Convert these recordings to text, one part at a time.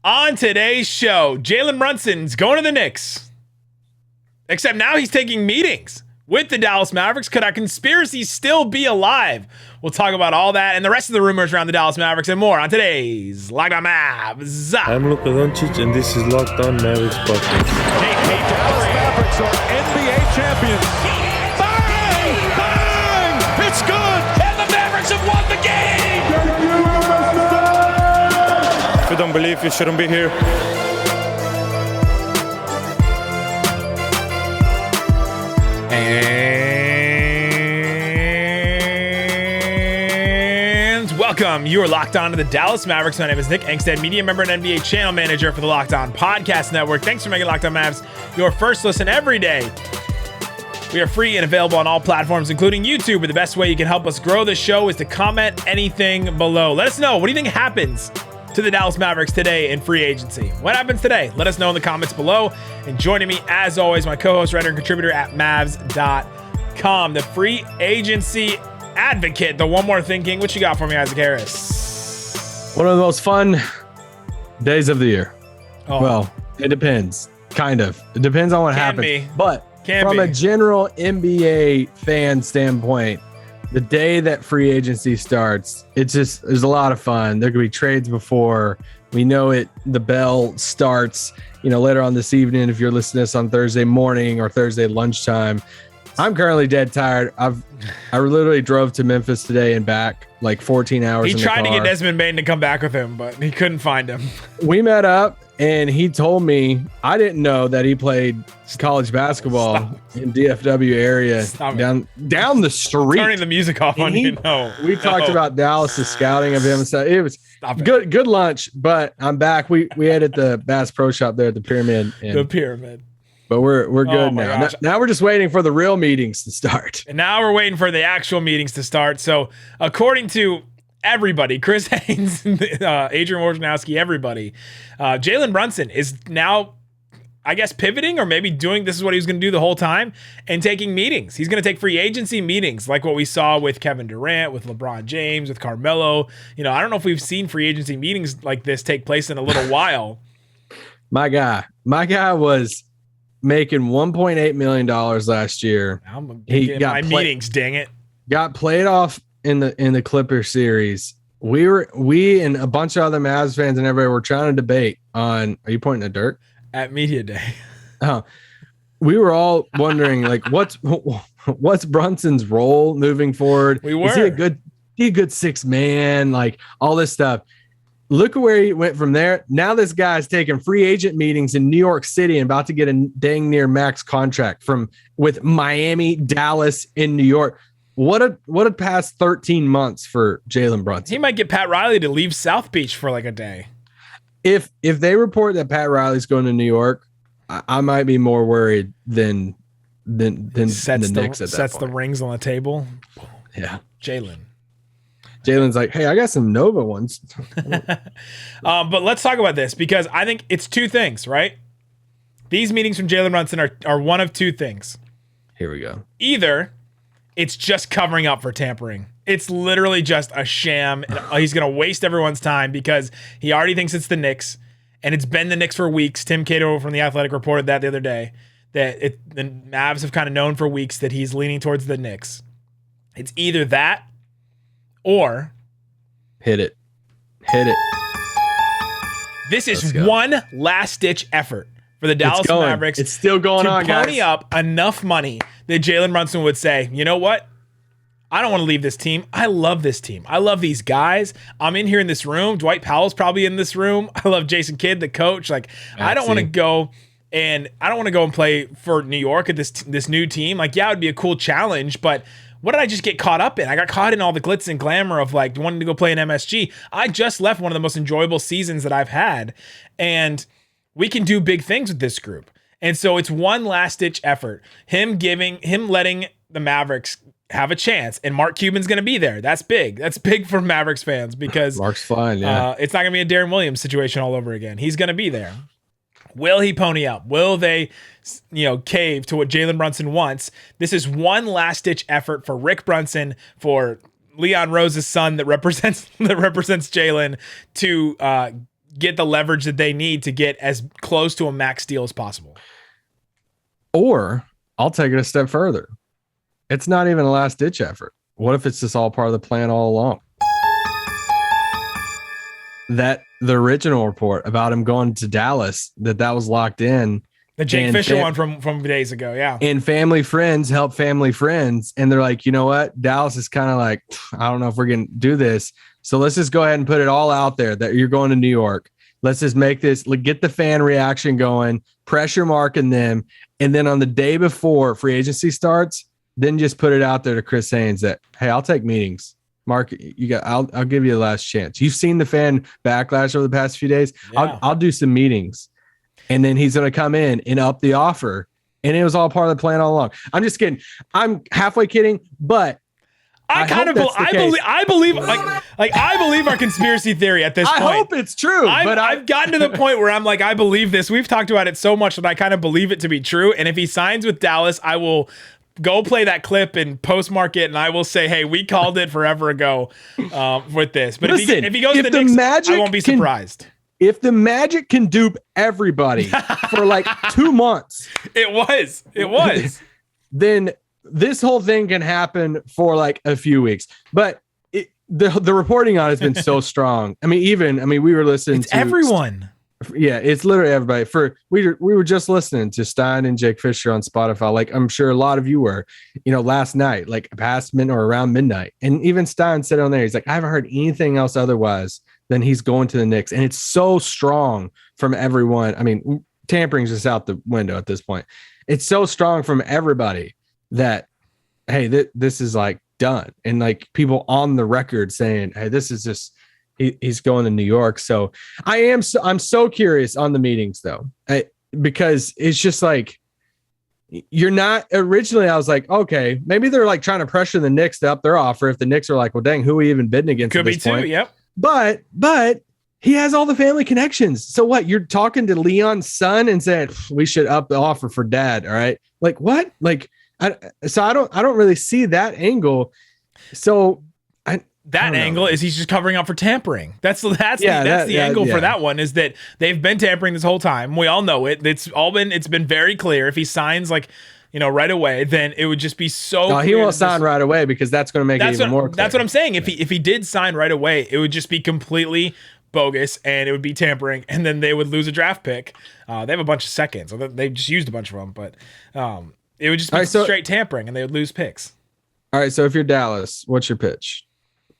On today's show, Jalen Brunson's going to the Knicks. Except now he's taking meetings with the Dallas Mavericks. Could our conspiracy still be alive? We'll talk about all that and the rest of the rumors around the Dallas Mavericks and more on today's Locked On Mavs. I'm Luka Doncic, and this is Locked On Mavericks podcast. The Dallas Mavericks are NBA champions. Bang! Bang! It's good! And the Mavericks have won the game! If you don't believe, you shouldn't be here. And welcome. You are locked on to the Dallas Mavericks. My name is Nick Angstadt, media member and NBA channel manager for the Locked On Podcast Network. Thanks for making Locked On Mavs your first listen every day. We are free and available on all platforms, including YouTube. But the best way you can help us grow the show is to comment anything below. Let us know. What do you think happens to the Dallas Mavericks today in free agency? What happens today? Let us know in the comments below. And joining me, as always, my co-host, writer, and contributor at Mavs.com, the free agency advocate, the one more thinking. What you got for me, Isaac Harris? One of the most fun days of the year. Oh. Well, it depends. Kind of. It depends on what happens. But from a general NBA fan standpoint, the day that free agency starts, there's a lot of fun. There could be trades before we know it. The bell starts, later on this evening. If you're listening to this on Thursday morning or Thursday lunchtime, I'm currently dead tired. I literally drove to Memphis today and back like 14 hours. He tried to get Desmond Bain to come back with him, but he couldn't find him. We met up and he told me, I didn't know that he played college basketball in DFW area down the street. Turning the music off on you. No. We talked about Dallas' scouting of him. So it was good lunch, but I'm back. We ate at the Bass Pro Shop there at the Pyramid. But we're good now. Now we're just waiting for the real meetings to start. And now we're waiting for the actual meetings to start. So according to everybody, Chris Haynes, Adrian Wojnarowski, everybody, Jalen Brunson is now, I guess, pivoting or maybe this is what he was going to do the whole time and taking meetings. He's going to take free agency meetings like what we saw with Kevin Durant, with LeBron James, with Carmelo. I don't know if we've seen free agency meetings like this take place in a little while. My guy was making $1.8 million last year. He got meetings, dang it. Got played off in the Clippers series. We and a bunch of other Mavs fans and everybody were trying to debate on. Are you pointing at Dirk? At media day. Oh, we were all wondering like what's Brunson's role moving forward? Is he a good 6-man? Like all this stuff. Look at where he went from there. Now this guy's taking free agent meetings in New York City and about to get a dang near max contract with Miami, Dallas, and New York. What a past 13 months for Jalen Brunson. He might get Pat Riley to leave South Beach for like a day. If they report that Pat Riley's going to New York, I might be more worried than the Knicks at that point. Sets the rings on the table. Yeah. Jalen's like, hey, I got some Nova ones. But let's talk about this because I think it's two things, right? These meetings from Jalen Brunson are one of two things. Here we go. Either it's just covering up for tampering. It's literally just a sham. And he's going to waste everyone's time because he already thinks it's the Knicks, and it's been the Knicks for weeks. Tim Cato from The Athletic reported that the other day, that the Mavs have kind of known for weeks that he's leaning towards the Knicks. It's either that or hit it. This is one last-ditch effort for the Dallas Mavericks. It's still going on, guys. To pony up enough money that Jalen Brunson would say, you know what? I don't want to leave this team. I love this team. I love these guys. I'm in here in this room. Dwight Powell's probably in this room. I love Jason Kidd, the coach. Like, I don't want to go and play for New York at this new team. Like, yeah, it would be a cool challenge, but what did I just get caught up in? I got caught in all the glitz and glamour of like wanting to go play in MSG. I just left one of the most enjoyable seasons that I've had, and we can do big things with this group. And so it's one last ditch effort. Him letting the Mavericks have a chance, and Mark Cuban's going to be there. That's big. That's big for Mavericks fans because Mark's fine. Yeah, it's not going to be a Darren Williams situation all over again. He's going to be there. Will he pony up? Will they, cave to what Jalen Brunson wants? This is one last-ditch effort for Rick Brunson, for Leon Rose's son that represents Jalen, to get the leverage that they need to get as close to a max deal as possible. Or I'll take it a step further. It's not even a last ditch effort. What if it's just all part of the plan all along? That the original report about him going to Dallas, that was locked in. The Jake Fisher one from days ago, yeah. And family friends help family friends. And they're like, you know what? Dallas is kind of like, I don't know if we're going to do this. So let's just go ahead and put it all out there that you're going to New York. Let's just make this, get the fan reaction going, pressure marking them. And then on the day before free agency starts, then just put it out there to Chris Haynes that, hey, I'll take meetings. Mark, I'll give you the last chance. You've seen the fan backlash over the past few days. Yeah. I'll do some meetings. And then he's going to come in and up the offer. And it was all part of the plan all along. I'm just kidding. I'm halfway kidding, but I believe our conspiracy theory at this point. I hope it's true. I've gotten to the point where I'm like, I believe this. We've talked about it so much that I kind of believe it to be true. And if he signs with Dallas, I will go play that clip and postmark it, and I will say, hey, we called it forever ago with this. But listen, if he goes to the Knicks, I won't be surprised. If the Magic can dupe everybody for like 2 months, it was. Then this whole thing can happen for like a few weeks. But the reporting on it has been so strong. We were listening to everyone. Yeah, it's literally everybody. We were just listening to Stein and Jake Fisher on Spotify. Like I'm sure a lot of you were, last night, like past midnight or around midnight. And even Stein said on there, he's like, I haven't heard anything else otherwise than he's going to the Knicks. And it's so strong from everyone. I mean, tampering's just out the window at this point. It's so strong from everybody that, hey, this is like done. And like people on the record saying, hey, this is just, he's going to New York. So I'm so curious on the meetings though, because it's just like, you're not originally, I was like, okay, maybe they're like trying to pressure the Knicks to up their offer. If the Knicks are like, well, dang, who are we even bidding against? Could be too. Yep. But he has all the family connections. So what? You're talking to Leon's son and saying we should up the offer for dad. All right. Like what? Like, I don't really see that angle. So that angle is he's just covering up for tampering. That's the angle for that one, is that they've been tampering this whole time. We all know it. It's been very clear. If he signs right away, then it would just be so. No, he won't sign right away because that's going to make it even more clear. That's what I'm saying. If he did sign right away, it would just be completely bogus and it would be tampering, and then they would lose a draft pick. They have a bunch of seconds, so they just used a bunch of them, but it would just be straight tampering, and they would lose picks. All right, so if you're Dallas, what's your pitch?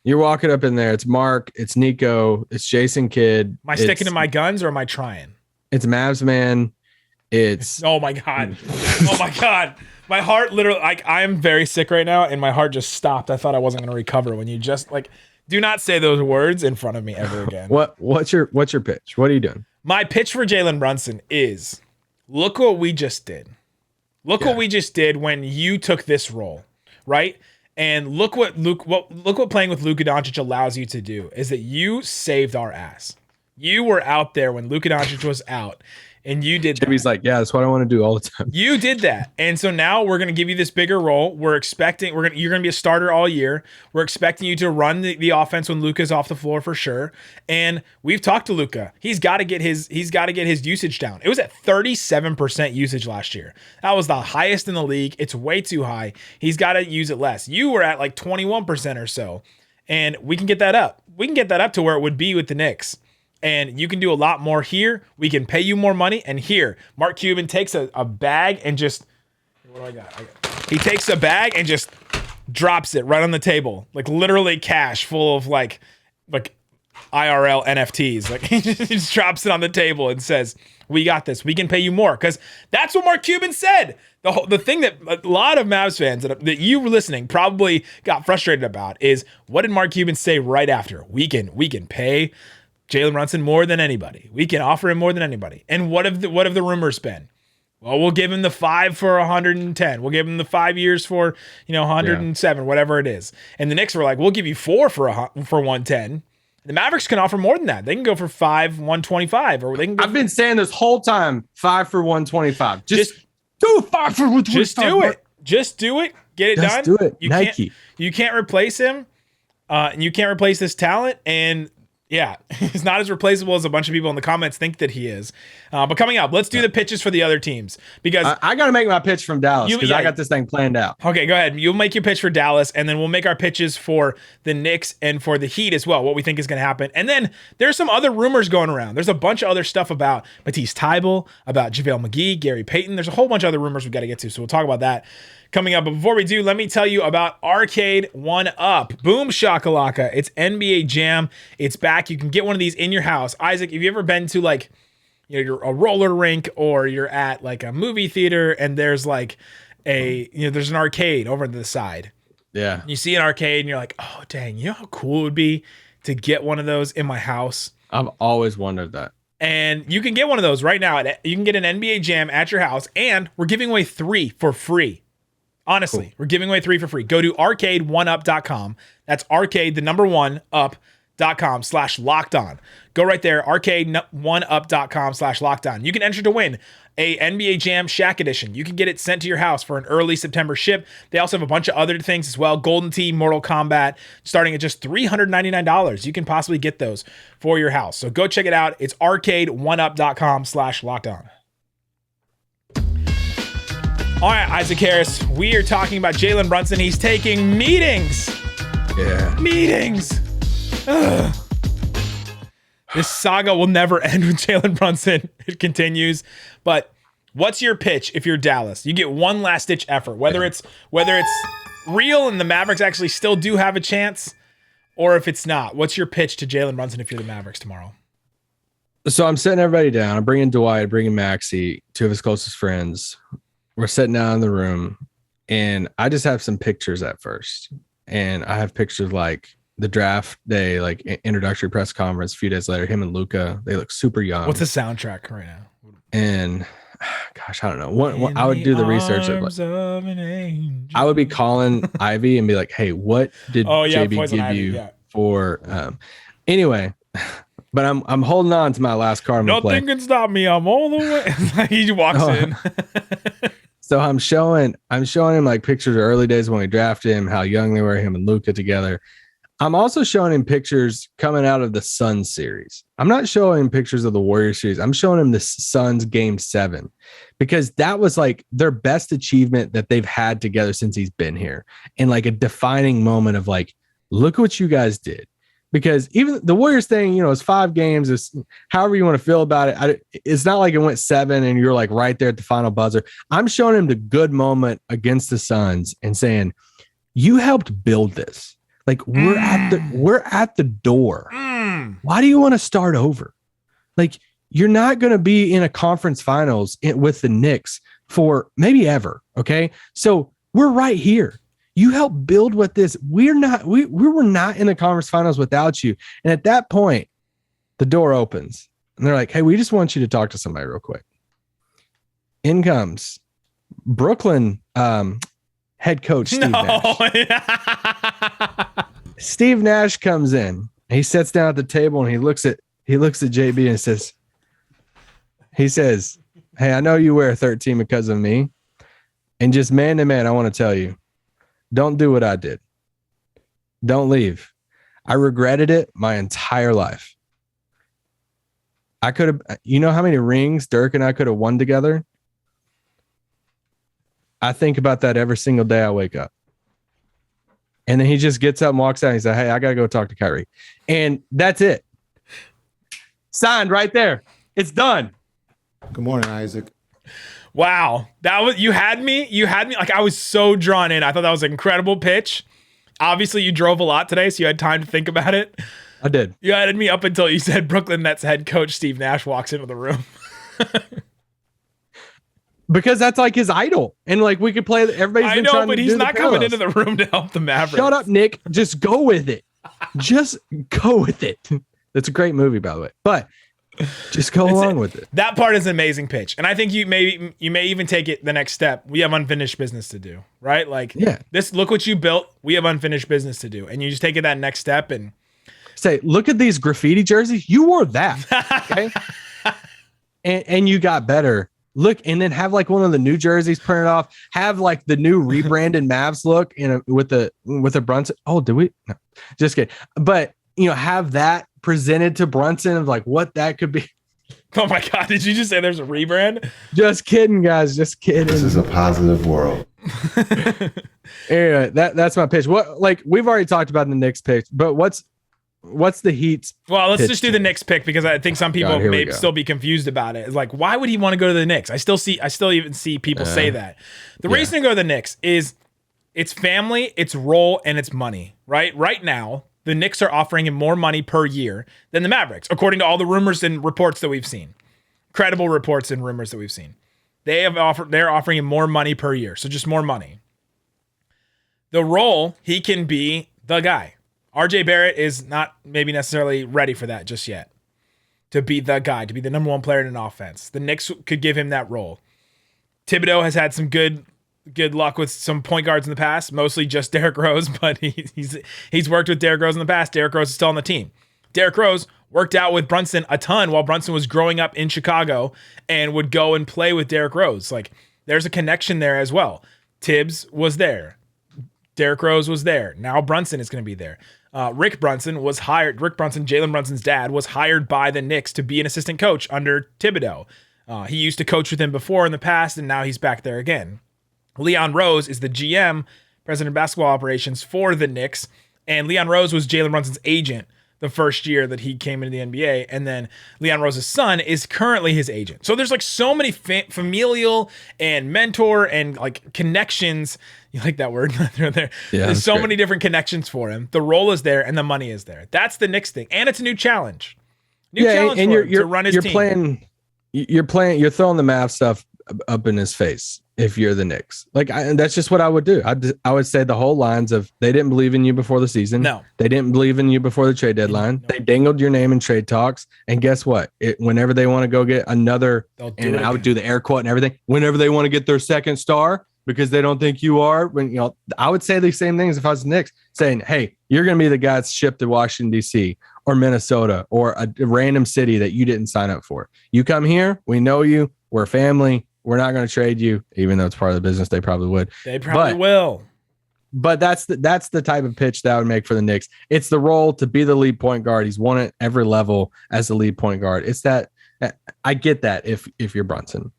You're walking up in there. It's Mark. It's Nico. It's Jason Kidd. Am I sticking to my guns or am I trying? It's Mavs man. It's oh my god. Oh my god. My heart literally, I am very sick right now, and my heart just stopped. I thought I wasn't going to recover when you just do not say those words in front of me ever again. What's your pitch? What are you doing? My pitch for Jalen Brunson is, look what we just did. What we just did when you took this role, right? And look what playing with Luka Doncic allows you to do, is that you saved our ass. You were out there when Luka Doncic was out, and you did that. Jimmy's like, yeah, that's what I want to do all the time. You did that. And so now we're going to give you this bigger role. You're going to be a starter all year. We're expecting you to run the offense when Luka's off the floor for sure. And we've talked to Luka. He's got to get his usage down. It was at 37% usage last year. That was the highest in the league. It's way too high. He's got to use it less. You were at like 21% or so. And we can get that up. We can get that up to where it would be with the Knicks. And you can do a lot more here. We can pay you more money. And here, Mark Cuban takes a bag and just, what do I got? He takes a bag and just drops it right on the table. Like literally cash full of like IRL NFTs. Like he just drops it on the table and says, we got this. We can pay you more. Because that's what Mark Cuban said. The thing that a lot of Mavs fans that you were listening probably got frustrated about is, what did Mark Cuban say right after? We can pay Jalen Brunson more than anybody. We can offer him more than anybody. And what have the rumors been? Well, we'll give him the 5 for 110. We'll give him the 5 years for 107, whatever it is. And the Knicks were like, we'll give you 4 for 110. The Mavericks can offer more than that. They can go for 5, 125, or they can. I've been saying this whole time, 5 for 125. Just do 5 for 125. Just do it. Just do it. Get it done. Do it. Nike. You can't replace him. And you can't replace this talent. And Yeah, he's not as replaceable as a bunch of people in the comments think that he is. But coming up, let's do the pitches for the other teams because I got to make my pitch from Dallas because I got this thing planned out. Okay, go ahead. You'll make your pitch for Dallas, and then we'll make our pitches for the Knicks and for the Heat as well, what we think is going to happen. And then there's some other rumors going around. There's a bunch of other stuff about Matisse Thybulle, about JaVale McGee, Gary Payton. There's a whole bunch of other rumors we've got to get to, so we'll talk about that coming up. But before we do, let me tell you about Arcade 1-Up. Boom shakalaka. It's NBA Jam. It's back. You can get one of these in your house. Isaac, have you ever been to like, you know, you're a roller rink or you're at like a movie theater and there's like there's an arcade over to the side. Yeah. You see an arcade and you're like, oh dang, you know how cool it would be to get one of those in my house? I've always wondered that. And you can get one of those right now. You can get an NBA Jam at your house, and we're giving away 3 for free. Honestly, cool. We're giving away 3 for free. Go to arcade1up.com. That's arcade, the number 1 up.com/lockedon. Go right there, arcade1up.com/lockedon. You can enter to win a NBA Jam Shaq Edition. You can get it sent to your house for an early September ship. They also have a bunch of other things as well. Golden Tee, Mortal Kombat, starting at just $399. You can possibly get those for your house. So go check it out. It's arcade1up.com/lockedon. All right, Isaac Harris, we are talking about Jalen Brunson. He's taking meetings. Yeah. Meetings. Ugh. This saga will never end with Jalen Brunson. It continues. But what's your pitch if you're Dallas? You get one last-ditch effort, whether it's real and the Mavericks actually still do have a chance, or if it's not. What's your pitch to Jalen Brunson if you're the Mavericks tomorrow? So I'm setting everybody down. I'm bringing Dwight, bringing Maxey, 2 of his closest friends. We're sitting down in the room, and I just have some pictures at first. And I have pictures like the draft day, like introductory press conference a few days later, him and Luka, they look super young. What's the soundtrack right now? And gosh, I don't know. I would do the research. I would be calling Ivy and be like, hey, what did JB give you for anyway? But I'm holding on to my last card. Nothing can stop me. I'm all the way. He walks in. So I'm showing him like pictures of early days when we drafted him, how young they were, him and Luka together. I'm also showing him pictures coming out of the Suns series. I'm not showing him pictures of the Warriors series. I'm showing him the Suns game 7 because that was like their best achievement that they've had together since he's been here. And like a defining moment of like, look what you guys did. Because even the Warriors thing, it's 5 games, it's however you want to feel about it. It's not like it went 7 and you're like right there at the final buzzer. I'm showing him the good moment against the Suns and saying, you helped build this. Like we're at the door. Why do you want to start over? Like you're not going to be in a conference finals with the Knicks for maybe ever. Okay. So we're right here. You helped build what this. We were not in the conference finals without you. And at that point, the door opens and they're like, hey, we just want you to talk to somebody real quick. In comes Brooklyn head coach Steve Nash. Steve Nash comes in. He sits down at the table and he looks at JB and says, hey, I know you wear 13 because of me. And just man to man, I want to tell you, don't do what I did. Don't leave. I regretted it my entire life. I could have, how many rings Dirk and I could have won together? I think about that every single day I wake up. And then he just gets up and walks out and he said, hey, I got to go talk to Kyrie. And that's it. Signed right there. It's done. Good morning, Isaac. Wow. You had me like I was so drawn in. I thought that was an incredible pitch. Obviously you drove a lot today, so you had time to think about it. I did. You had me up until you said Brooklyn Nets head coach Steve Nash walks into the room. Because that's like his idol. And like we could play everybody's been trying to do he's not coming into the room to help the Mavericks. Shut up, Nick. Just go with it. Just go with it. That's a great movie, by the way. But just go along with it. That part is an amazing pitch. And I think you may even take it the next step. We have unfinished business to do, right? Like look what you built. We have unfinished business to do. And you just take it that next step and say, look at these graffiti jerseys. You wore that. Okay. and you got better. Look, and then have like one of the new jerseys printed off, have like the new rebranded Mavs look with a Brunson. Oh, did we? No, just kidding. But have that presented to Brunson of like what that could be. Oh my God. Did you just say there's a rebrand? Just kidding, guys. Just kidding. This is a positive world. Anyway, that's my pitch. What, like, we've already talked about the Knicks pick, but what's the Heat's? Well, let's just do the Knicks pick because I think some people may still be confused about it. It's like, why would he want to go to the Knicks? I still even see people say that. The reason to go to the Knicks is it's family, it's role, and it's money, right? Right now, the Knicks are offering him more money per year than the Mavericks, according to all the rumors and reports that we've seen. Credible reports and rumors that we've seen. They're offering him more money per year, so just more money. The role, he can be the guy. RJ Barrett is not maybe necessarily ready for that just yet. To be the guy, to be the number one player in an offense. The Knicks could give him that role. Thibodeau has had some good luck with some point guards in the past, mostly just Derrick Rose, but he's worked with Derrick Rose in the past. Derrick Rose is still on the team. Derrick Rose worked out with Brunson a ton while Brunson was growing up in Chicago and would go and play with Derrick Rose. Like, there's a connection there as well. Tibbs was there. Derrick Rose was there. Now Brunson is going to be there. Rick Brunson, Jalen Brunson's dad, was hired by the Knicks to be an assistant coach under Thibodeau. He used to coach with him before in the past, and now he's back there again. Leon Rose is the GM, president of basketball operations for the Knicks, and Leon Rose was Jalen Brunson's agent the first year that he came into the NBA, and then Leon Rose's son is currently his agent. So there's like so many familial and mentor and like connections. You like that word? There's so many different connections for him. The role is there and the money is there. That's the Knicks thing, and it's a new challenge. Challenge and for him to run his team. You're throwing the Mavs stuff up in his face. If you're the Knicks, and that's just what I would do. I would say the whole lines of they didn't believe in you before the season. No, they didn't believe in you before the trade deadline. No. They dangled your name in trade talks. And guess what? Whenever they want to go get another, and I would do the air quote and everything. Whenever they want to get their second star because they don't think you are, I would say the same things if I was the Knicks, saying, "Hey, you're going to be the guy that's shipped to Washington D.C. or Minnesota or a random city that you didn't sign up for. You come here, we know you, we're family." We're not going to trade you, even though it's part of the business. They probably would. They probably will. But that's the type of pitch that I would make for the Knicks. It's the role to be the lead point guard. He's won it every level as the lead point guard. It's that I get that if you're Brunson.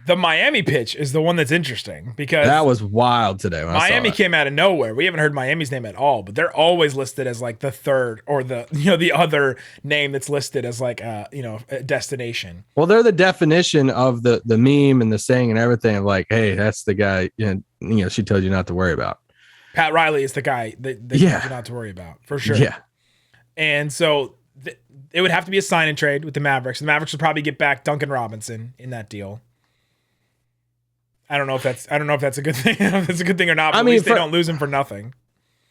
The Miami pitch is the one that's interesting because that was wild today. Miami came out of nowhere. We haven't heard Miami's name at all, but they're always listed as like the third or the other name that's listed as like a destination. Well, they're the definition of the meme and the saying and everything of like, hey, that's the guy. She told you not to worry about. Pat Riley is the guy that told you not to worry about for sure. Yeah, and so it would have to be a sign and trade with the Mavericks. The Mavericks would probably get back Duncan Robinson in that deal. I don't know if that's a good thing. If it's a good thing or not. But at least they don't lose him for nothing.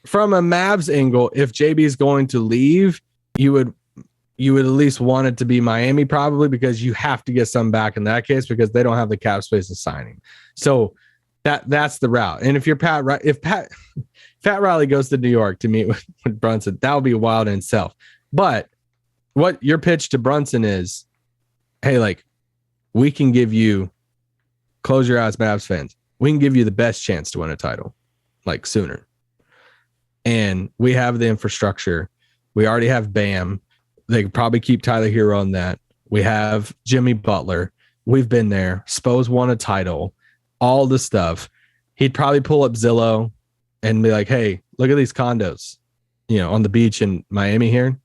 From a Mavs angle, if JB is going to leave, you would at least want it to be Miami probably because you have to get some back in that case because they don't have the cap space to sign him. So that's the route. And if you're Pat Riley goes to New York to meet with Brunson, that would be wild in itself. But what your pitch to Brunson is, hey, like we can give you. Close your eyes, Mavs fans. We can give you the best chance to win a title, like sooner. And we have the infrastructure. We already have Bam. They could probably keep Tyler Hero on that. We have Jimmy Butler. We've been there. Spo's won a title. All the stuff. He'd probably pull up Zillow and be like, hey, look at these condos, on the beach in Miami here.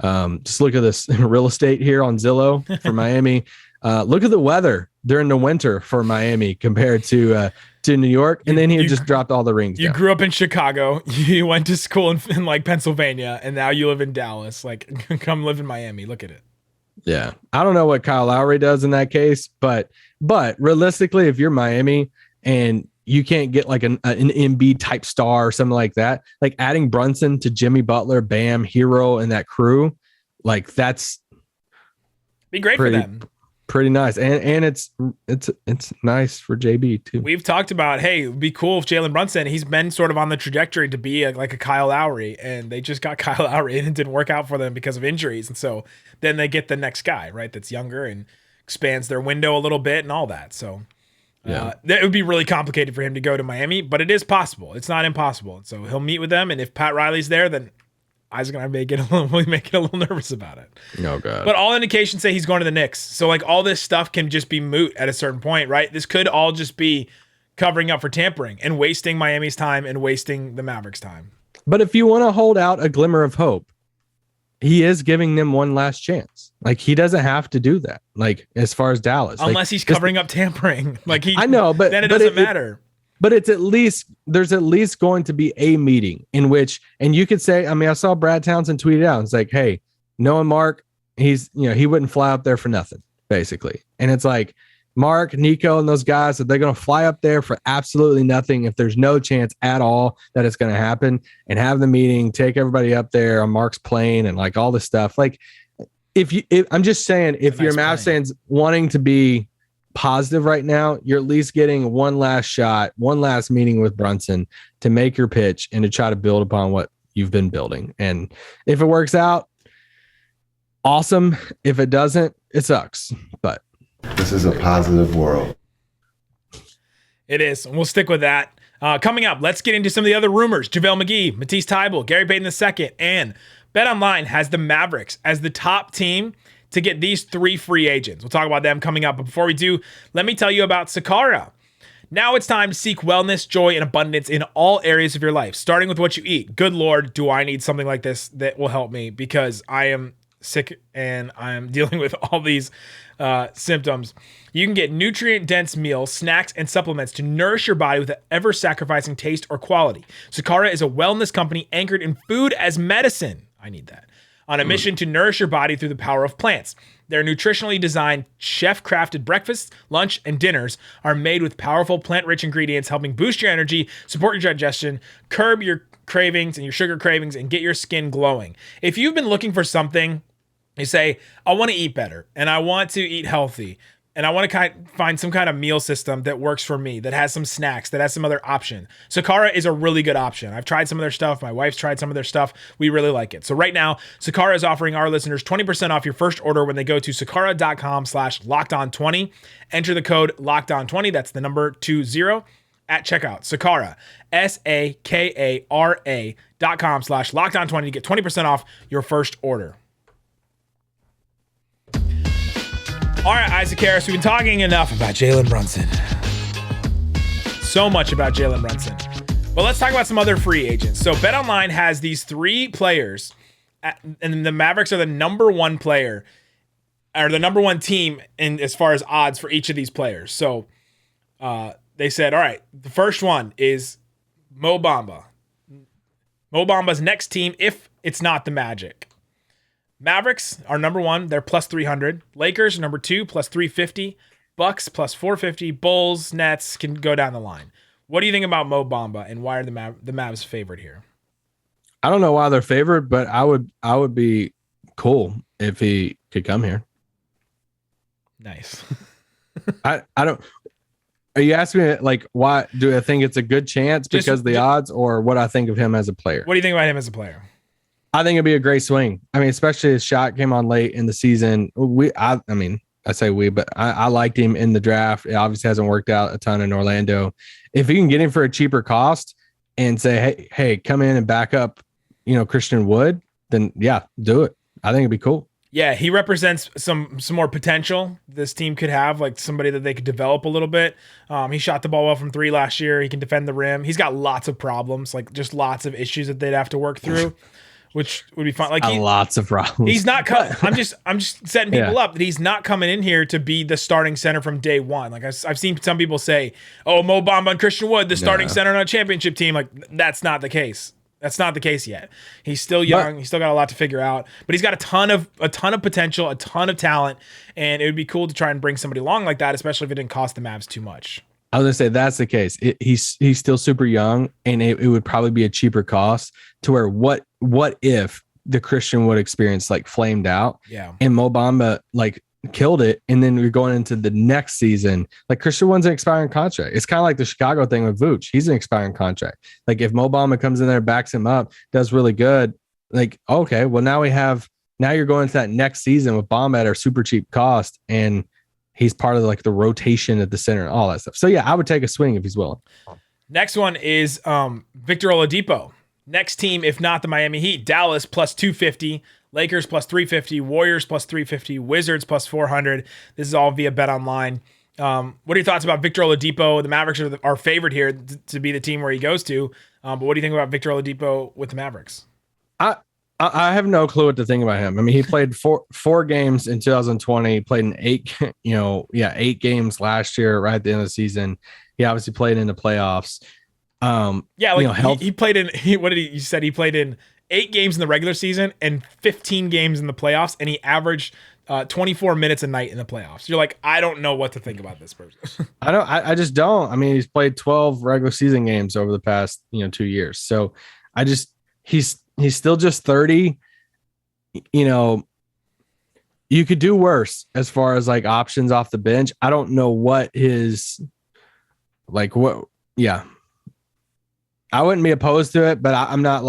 Just look at this real estate here on Zillow for Miami. Look at the weather during the winter for Miami compared to New York. And then he just dropped all the rings. You grew up in Chicago. You went to school in like Pennsylvania, and now you live in Dallas. Like, come live in Miami. Look at it. Yeah. I don't know what Kyle Lowry does in that case, but realistically, if you're Miami and you can't get like an MB type star or something like that, like adding Brunson to Jimmy Butler, Bam, Hero, and that crew, like that's be great for them. Pretty nice. And it's nice for JB too. We've talked about, hey, it'd be cool if Jalen Brunson, he's been sort of on the trajectory to be like a Kyle Lowry, and they just got Kyle Lowry and it didn't work out for them because of injuries. And so then they get the next guy, right? That's younger and expands their window a little bit and all that. So it would be really complicated for him to go to Miami, but it is possible. It's not impossible. So he'll meet with them. And if Pat Riley's there, then Isaac and I may get a little nervous about it. Oh God. But all indications say he's going to the Knicks. So like all this stuff can just be moot at a certain point, right? This could all just be covering up for tampering and wasting Miami's time and wasting the Mavericks' time. But if you want to hold out a glimmer of hope, he is giving them one last chance. Like he doesn't have to do that. Like as far as Dallas, unless he's covering up tampering, I know, but then it doesn't matter. But it's there's at least going to be a meeting in which, and you could say, I mean, I saw Brad Townsend tweet it out. It's like, hey, knowing Mark, he wouldn't fly up there for nothing, basically. And it's like Mark, Nico, and those guys, that they're going to fly up there for absolutely nothing if there's no chance at all that it's going to happen, and have the meeting, take everybody up there on Mark's plane and like all this stuff. Like I'm just saying, if you're Mavs fans wanting to be positive right now, you're at least getting one last shot, one last meeting with Brunson to make your pitch and to try to build upon what you've been building. And if it works out, awesome. If it doesn't, it sucks. But this is a positive world. It is. And we'll stick with that. Coming up, let's get into some of the other rumors. JaVale McGee, Matisse Thybulle, Gary Payton II, and BetOnline has the Mavericks as the top team to get these 3 free agents. We'll talk about them coming up. But before we do, let me tell you about Sakara. Now it's time to seek wellness, joy, and abundance in all areas of your life, starting with what you eat. Good Lord, do I need something like this that will help me, because I am sick and I'm dealing with all these symptoms. You can get nutrient-dense meals, snacks, and supplements to nourish your body with an ever-sacrificing taste or quality. Sakara is a wellness company anchored in food as medicine. I need that. On a mission to nourish your body through the power of plants. Their nutritionally designed, chef-crafted breakfasts, lunch, and dinners are made with powerful plant-rich ingredients, helping boost your energy, support your digestion, curb your cravings and your sugar cravings, and get your skin glowing. If you've been looking for something, you say, I want to eat better, and I want to eat healthy, and I want to find some kind of meal system that works for me, that has some snacks, that has some other option. Sakara is a really good option. I've tried some of their stuff. My wife's tried some of their stuff. We really like it. So right now, Sakara is offering our listeners 20% off your first order when they go to sakara.com/lockedon20. Enter the code LOCKEDON20. That's the number 20 at checkout. Sakara, SAKARA.com/lockedon20 to get 20% off your first order. All right, Isaac Harris, we've been talking enough about Jalen Brunson. So much about Jalen Brunson. But let's talk about some other free agents. So BetOnline has these 3 players, and the Mavericks are the number 1 player, or the number 1 team in as far as odds for each of these players. So they said, all right, the first one is Mo Bamba. Mo Bamba's next team, if it's not the Magic. Mavericks are number 1. They're plus 300. Lakers, number 2, plus 350. Bucks, plus 450. Bulls, Nets can go down the line. What do you think about Mo Bamba, and why are the Mavs favored here? I don't know why they're favored, but I would be cool if he could come here. Nice. I don't. Are you asking me, like, why do I think it's a good chance because of the odds, or what I think of him as a player? What do you think about him as a player? I think it'd be a great swing. I mean, especially his shot came on late in the season. I liked him in the draft. It obviously hasn't worked out a ton in Orlando. If you can get him for a cheaper cost and say, hey, come in and back up, Christian Wood, then yeah, do it. I think it'd be cool. Yeah, he represents some more potential this team could have, like somebody that they could develop a little bit. He shot the ball well from 3 last year. He can defend the rim. He's got lots of problems, like just lots of issues that they'd have to work through. Which would be fun. Like lots of problems. He's not. I'm just setting people up that he's not coming in here to be the starting center from day one. Like I've seen some people say, "Oh, Mo Bamba and Christian Wood, the starting center on a championship team." Like that's not the case. That's not the case yet. He's still young. He's still got a lot to figure out. But he's got a ton of potential, a ton of talent, and it would be cool to try and bring somebody along like that, especially if it didn't cost the Mavs too much. I was gonna say that's the case. He's still super young, and it would probably be a cheaper cost to where what if the Christian Wood experience like flamed out, and Mo Bamba like killed it, and then we're going into the next season. Like Christian Wood's an expiring contract. It's kind of like the Chicago thing with Vooch. He's an expiring contract. Like if Mo Bamba comes in there, backs him up, does really good. Like okay, well now you're going to that next season with Bamba at our super cheap cost, and he's part of like the rotation at the center and all that stuff. So yeah, I would take a swing if he's willing. Next one is Victor Oladipo. Next team, if not the Miami Heat, Dallas plus 250, Lakers plus 350, Warriors plus 350, Wizards plus 400. This is all via BetOnline. What are your thoughts about Victor Oladipo? The Mavericks are favored here to be the team where he goes to. But what do you think about Victor Oladipo with the Mavericks? I have no clue what to think about him. I mean, he played four games in 2020, played in 8 games last year, right at the end of the season. He obviously played in the playoffs. He played in, you said he played in 8 games in the regular season and 15 games in the playoffs, and he averaged 24 minutes a night in the playoffs. You're like, I don't know what to think about this person. I just don't. I mean, he's played 12 regular season games over the past, 2 years. So he's still just 30. You could do worse as far as like options off the bench. I don't know what his I wouldn't be opposed to it, but I'm not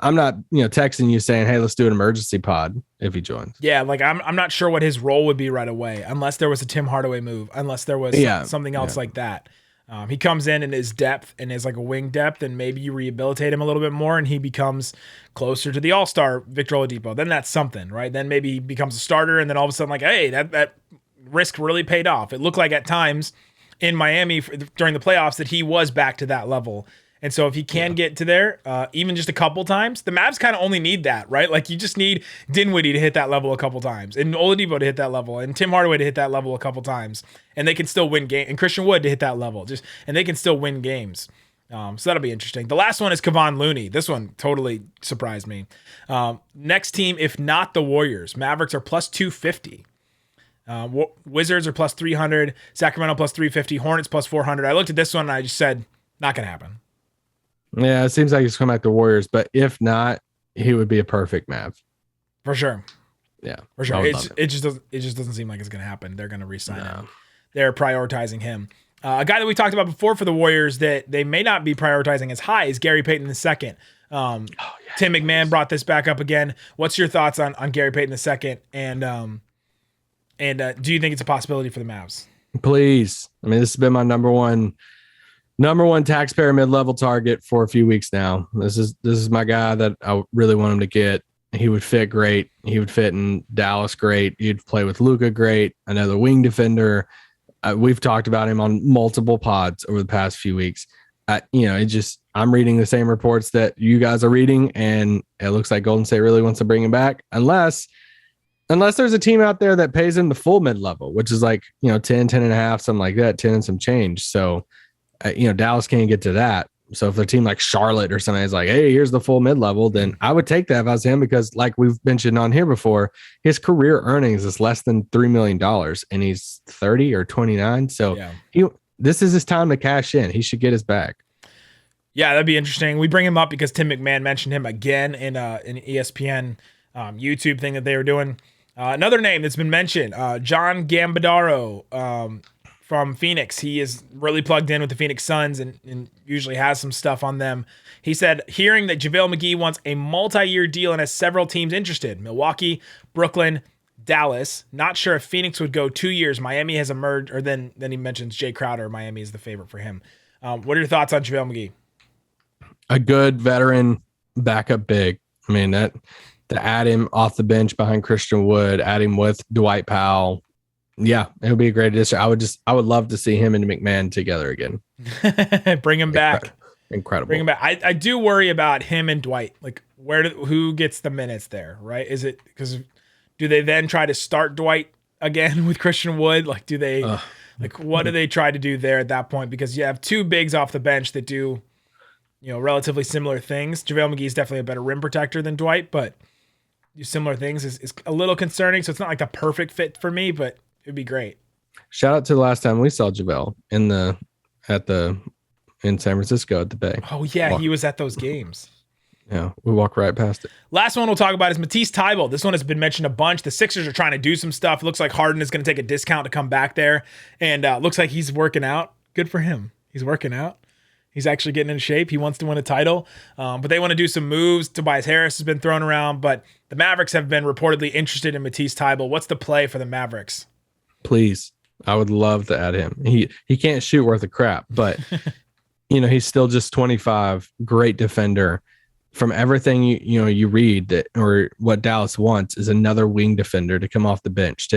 texting you saying, hey, let's do an emergency pod if he joins. Yeah. Like I'm not sure what his role would be right away, unless there was a Tim Hardaway move, unless there was something else like that. He comes in his depth and is like a wing depth, and maybe you rehabilitate him a little bit more and he becomes closer to the all-star Victor Oladipo. Then that's something, right? Then maybe he becomes a starter, and then all of a sudden, like, hey, that risk really paid off. It looked like at times in Miami during the playoffs that he was back to that level. And so if he can get to there, even just a couple times, the Mavs kind of only need that, right? Like you just need Dinwiddie to hit that level a couple times, and Oladipo to hit that level, and Tim Hardaway to hit that level a couple times, and they can still win games, and Christian Wood to hit that level, and they can still win games. So that'll be interesting. The last one is Kevon Looney. This one totally surprised me. Next team, if not the Warriors, Mavericks are plus 250. Wizards are plus 300. Sacramento plus 350. Hornets plus 400. I looked at this one and I just said, not going to happen. Yeah, it seems like he's coming back to Warriors, but if not, he would be a perfect Mav. For sure. Yeah. For sure. It just doesn't seem like it's going to happen. They're going to re-sign him. They're prioritizing him. A guy that we talked about before for the Warriors that they may not be prioritizing as high is Gary Payton II. Tim McMahon brought this back up again. What's your thoughts on Gary Payton II? And do you think it's a possibility for the Mavs? Please. I mean, this has been my number one taxpayer mid-level target for a few weeks now. This is my guy that I really want him to get. He would fit great. He would fit in Dallas great. He'd play with Luka great. Another wing defender. We've talked about him on multiple pods over the past few weeks. I'm reading the same reports that you guys are reading, and it looks like Golden State really wants to bring him back, unless there's a team out there that pays him the full mid-level, which is like 10 and a half, something like that, 10 and some change. So Dallas can't get to that. So if a team like Charlotte or something is like, hey, here's the full mid-level, then I would take that if I was him, because like we've mentioned on here before, his career earnings is less than $3 million and he's 30 or 29. So this is his time to cash in. He should get his bag. Yeah, that'd be interesting. We bring him up because Tim McMahon mentioned him again in an ESPN YouTube thing that they were doing. Another name that's been mentioned, John Gambadaro, from Phoenix. He is really plugged in with the Phoenix Suns and usually has some stuff on them. He said, hearing that JaVale McGee wants a multi-year deal and has several teams interested. Milwaukee, Brooklyn, Dallas. Not sure if Phoenix would go 2 years. Miami has emerged, or then he mentions Jay Crowder. Miami is the favorite for him. What are your thoughts on JaVale McGee? A good veteran backup big. I mean, to add him off the bench behind Christian Wood, add him with Dwight Powell. Yeah, it would be a great addition. I would love to see him and McMahon together again. Bring him back. Incredible. Bring him back. I do worry about him and Dwight. Like, who gets the minutes there, right? Is it because do they then try to start Dwight again with Christian Wood? Like, do they what do they try to do there at that point? Because you have two bigs off the bench that do relatively similar things. JaVale McGee is definitely a better rim protector than Dwight, but do similar things is a little concerning. So it's not like the perfect fit for me, but it'd be great. Shout out to the last time we saw JaVale in San Francisco at the Bay. Oh yeah, he was at those games. Yeah, we walked right past it. Last one we'll talk about is Matisse Thybulle. This one has been mentioned a bunch. The Sixers are trying to do some stuff. It looks like Harden is going to take a discount to come back there, and looks like he's working out. Good for him. He's working out. He's actually getting in shape. He wants to win a title, but they want to do some moves. Tobias Harris has been thrown around, but the Mavericks have been reportedly interested in Matisse Thybulle. What's the play for the Mavericks? Please. I would love to add him. He can't shoot worth a crap, but he's still just 25, great defender. From everything you read that, or what Dallas wants is another wing defender to come off the bench.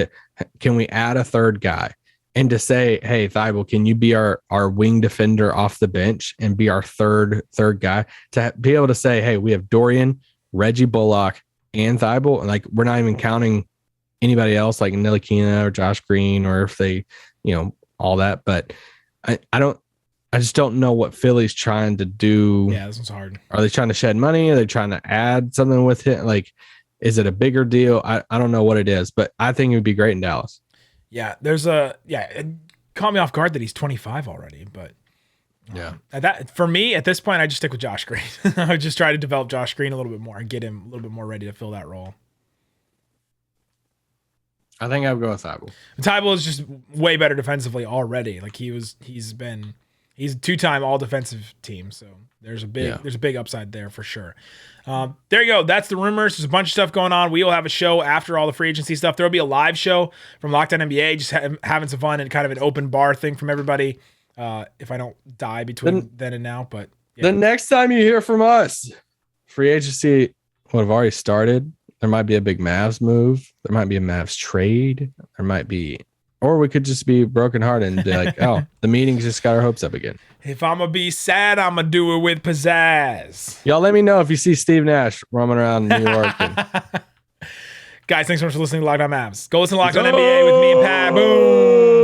Can we add a third guy? And to say, hey, Thybulle, can you be our wing defender off the bench and be our third guy? To be able to say, hey, we have Dorian, Reggie Bullock, and Thybulle, and like we're not even counting anybody else like Ntilikina or Josh Green, or if they, all that. But I just don't know what Philly's trying to do. Yeah, this one's hard. Are they trying to shed money? Are they trying to add something with it? Like, is it a bigger deal? I don't know what it is, but I think it would be great in Dallas. Yeah, it caught me off guard that he's 25 already, but that for me at this point, I just stick with Josh Green. I would just try to develop Josh Green a little bit more and get him a little bit more ready to fill that role. I think I would go with Thybulle. Thybulle is just way better defensively already. Like he's a two-time all defensive team. So there's a big upside there for sure. There you go. That's the rumors. There's a bunch of stuff going on. We will have a show after all the free agency stuff. There will be a live show from Lockdown NBA, just having some fun and kind of an open bar thing from everybody. If I don't die between then and now, but the next time you hear from us, free agency would have already started. There might be a big Mavs move. There might be a Mavs trade. There might be, or we could just be brokenhearted and be like, oh, the meetings just got our hopes up again. If I'm going to be sad, I'm going to do it with pizzazz. Y'all let me know if you see Steve Nash roaming around New York. Guys, thanks so much for listening to Lockdown Mavs. Go listen to Lockdown NBA with me and Pat. Boom.